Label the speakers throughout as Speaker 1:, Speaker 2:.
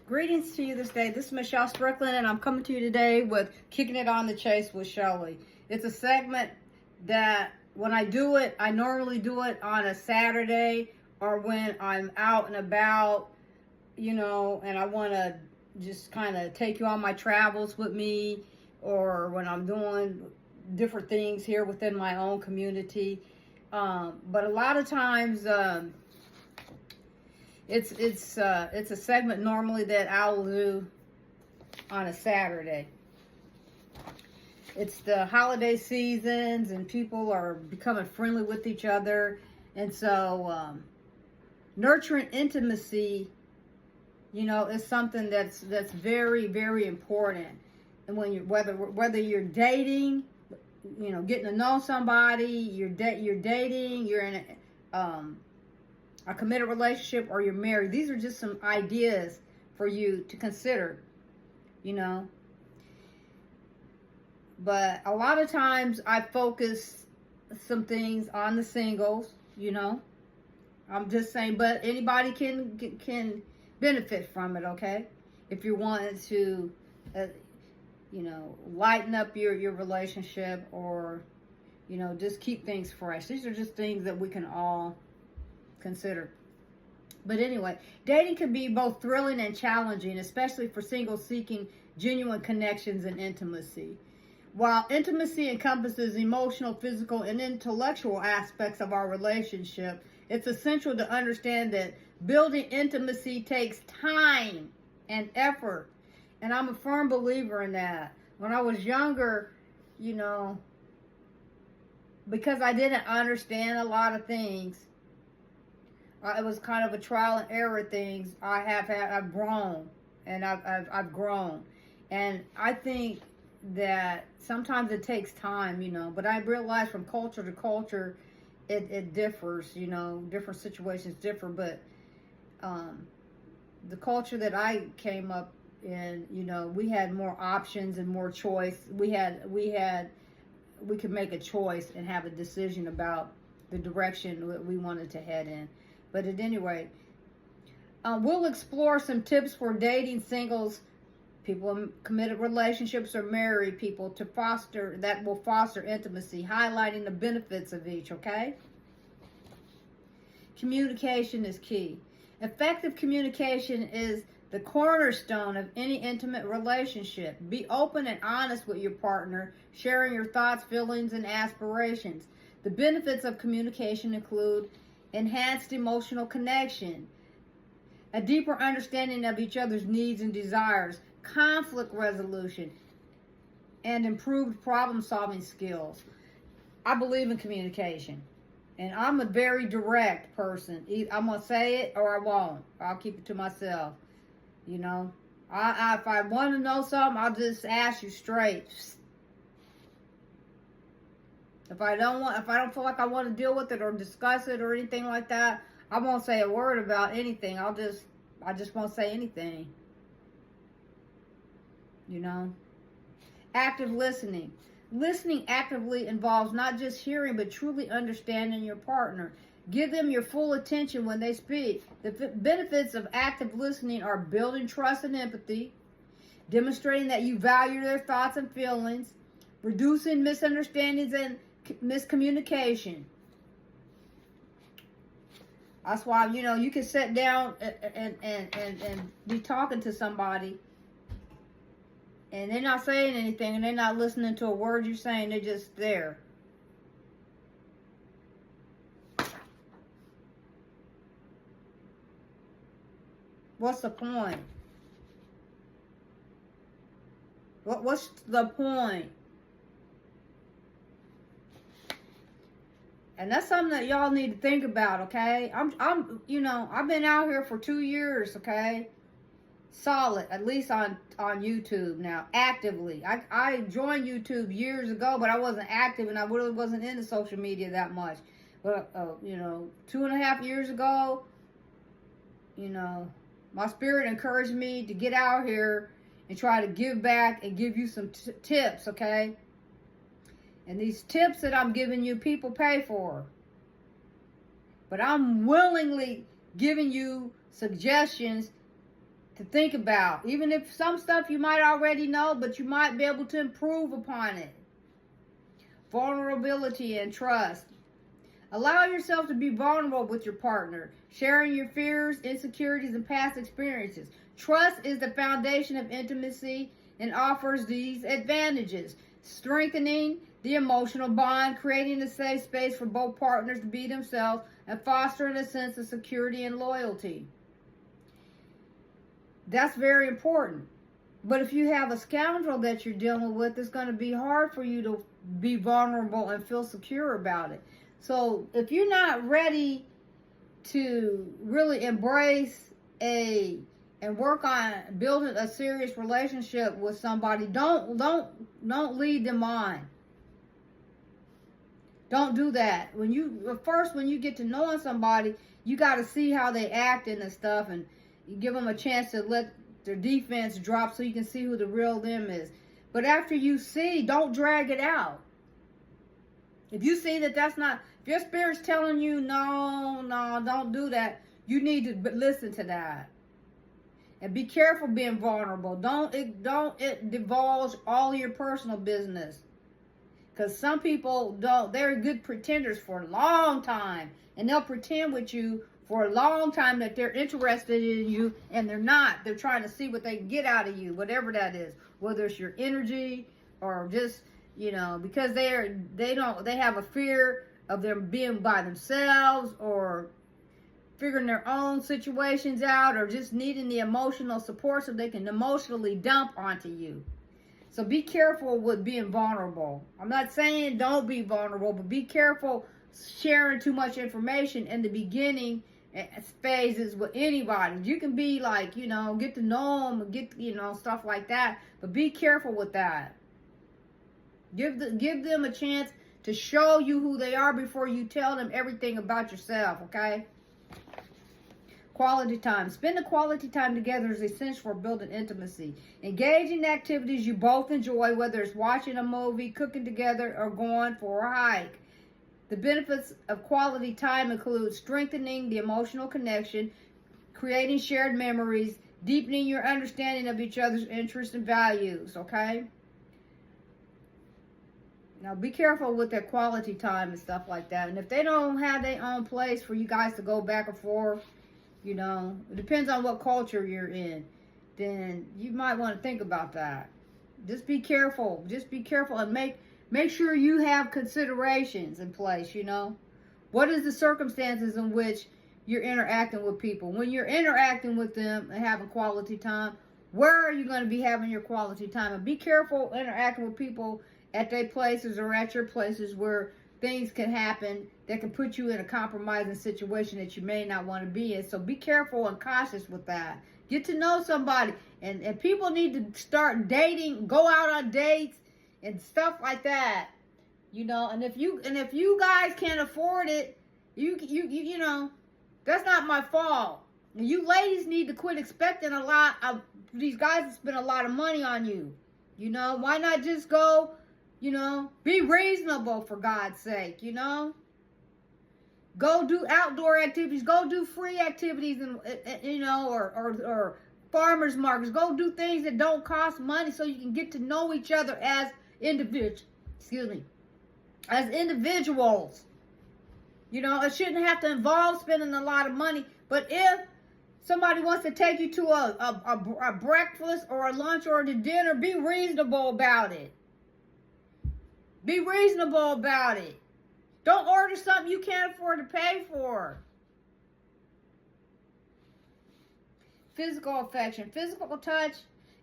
Speaker 1: Greetings to you this day. This is Michelle Strickland, and I'm coming to you today with Kicking It on the Chase with Shelly. It's a segment that when I do it, I normally do it on a Saturday or when I'm out and about, and I want to just kind of take you on my travels with me, or when I'm doing different things here within my own community. But a lot of times, it's a segment normally that I'll do on a Saturday. It's the holiday seasons and people are becoming friendly with each other, and so nurturing intimacy, is something that's very, very important. And when you whether you're dating, getting to know somebody, you're dating, you're in a committed relationship, or you're married. These are just some ideas for you to consider, But a lot of times I focus some things on the singles, I'm just saying, but anybody can benefit from it, okay? If you wanted to, lighten up your relationship, or, just keep things fresh. These are just things that we can all consider. But anyway, dating can be both thrilling and challenging, especially for singles seeking genuine connections and intimacy. While intimacy encompasses emotional, physical, and intellectual aspects of our relationship, it's essential to understand that building intimacy takes time and effort. And I'm a firm believer in that. When I was younger, because I didn't understand a lot of things, it was kind of a trial and error things. I've grown, and I've grown, and I think that sometimes it takes time, but I realize from culture to culture, it differs, different situations differ, but the culture that I came up in, we had more options and more choice. We could make a choice and have a decision about the direction that we wanted to head in. But at any rate, we'll explore some tips for dating singles, people in committed relationships, or married people that will foster intimacy, highlighting the benefits of each, okay? Communication is key. Effective communication is the cornerstone of any intimate relationship. Be open and honest with your partner, sharing your thoughts, feelings, and aspirations. The benefits of communication include enhanced emotional connection, a deeper understanding of each other's needs and desires, conflict resolution, and improved problem-solving skills. I believe in communication, and I'm a very direct person. I'm going to say it or I won't. I'll keep it to myself. If I want to know something, I'll just ask you straight. If I don't feel like I want to deal with it or discuss it or anything like that, I won't say a word about anything. I just won't say anything. Active listening. Listening actively involves not just hearing, but truly understanding your partner. Give them your full attention when they speak. The benefits of active listening are building trust and empathy, demonstrating that you value their thoughts and feelings, reducing misunderstandings and miscommunication. That's why, you can sit down and be talking to somebody, and they're not saying anything, and they're not listening to a word you're saying. They're just there. What's the point? What's the point? And that's something that y'all need to think about, okay? I've been out here for 2 years, okay? Solid, at least on YouTube now, actively. I joined YouTube years ago, but I wasn't active, and I really wasn't into social media that much. But, 2.5 years ago, my spirit encouraged me to get out here and try to give back and give you some tips, okay? And these tips that I'm giving you, people pay for. But I'm willingly giving you suggestions to think about. Even if some stuff you might already know, but you might be able to improve upon it. Vulnerability and trust. Allow yourself to be vulnerable with your partner, sharing your fears, insecurities, and past experiences. Trust is the foundation of intimacy and offers these advantages: strengthening the emotional bond, creating a safe space for both partners to be themselves, and fostering a sense of security and loyalty. That's very important. But if you have a scoundrel that you're dealing with, it's going to be hard for you to be vulnerable and feel secure about it. So if you're not ready to really embrace and work on building a serious relationship with somebody, don't lead them on. Don't do that. When you get to knowing somebody, you got to see how they act and stuff, and you give them a chance to let their defense drop so you can see who the real them is. But after you see, don't drag it out. If you see that that's not, if your spirit's telling you, no, don't do that, you need to listen to that. And be careful being vulnerable. Don't divulge all your personal business. Because some people they're good pretenders for a long time. And they'll pretend with you for a long time that they're interested in you, and they're not. They're trying to see what they can get out of you, whatever that is. Whether it's your energy or just, because they have a fear of them being by themselves, or figuring their own situations out, or just needing the emotional support so they can emotionally dump onto you. So be careful with being vulnerable. I'm not saying don't be vulnerable, but be careful sharing too much information in the beginning phases with anybody. You can be like, get to know them, get, stuff like that, but be careful with that. Give them a chance to show you who they are before you tell them everything about yourself, okay? Quality time. Spending quality time together is essential for building intimacy. Engage in activities you both enjoy, whether it's watching a movie, cooking together, or going for a hike. The benefits of quality time include strengthening the emotional connection, creating shared memories, deepening your understanding of each other's interests and values, okay? Now, be careful with their quality time and stuff like that. And if they don't have their own place for you guys to go back and forth, it depends on what culture you're in, then you might want to think about that. Just be careful. Just be careful and make sure you have considerations in place, What is the circumstances in which you're interacting with people? When you're interacting with them and having quality time, where are you going to be having your quality time? And be careful interacting with people at their places or at your places where things can happen that can put you in a compromising situation that you may not want to be in. So be careful and cautious with that. Get to know somebody. And people need to start dating, go out on dates and stuff like that. And if you guys can't afford it, you that's not my fault. You ladies need to quit expecting a lot of these guys to spend a lot of money on you. Why not just go, be reasonable, for God's sake, Go do outdoor activities, go do free activities, and or farmers markets. Go do things that don't cost money so you can get to know each other as individuals. As individuals. It shouldn't have to involve spending a lot of money. But if somebody wants to take you to a breakfast or a lunch or a dinner, be reasonable about it. Be reasonable about it. Don't order something you can't afford to pay for. Physical affection. Physical touch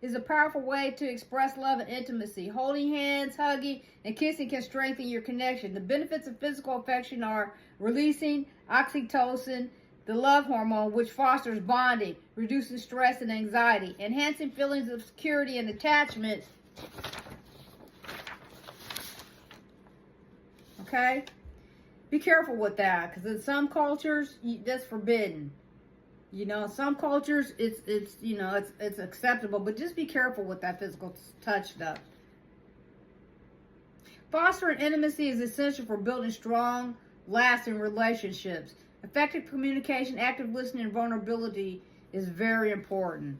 Speaker 1: is a powerful way to express love and intimacy. Holding hands, hugging, and kissing can strengthen your connection. The benefits of physical affection are releasing oxytocin, the love hormone, which fosters bonding, reducing stress and anxiety, enhancing feelings of security and attachment. Okay? Be careful with that, because in some cultures, that's forbidden. Some cultures, it's acceptable, but just be careful with that physical touch stuff. Fostering intimacy is essential for building strong, lasting relationships. Effective communication, active listening, and vulnerability is very important.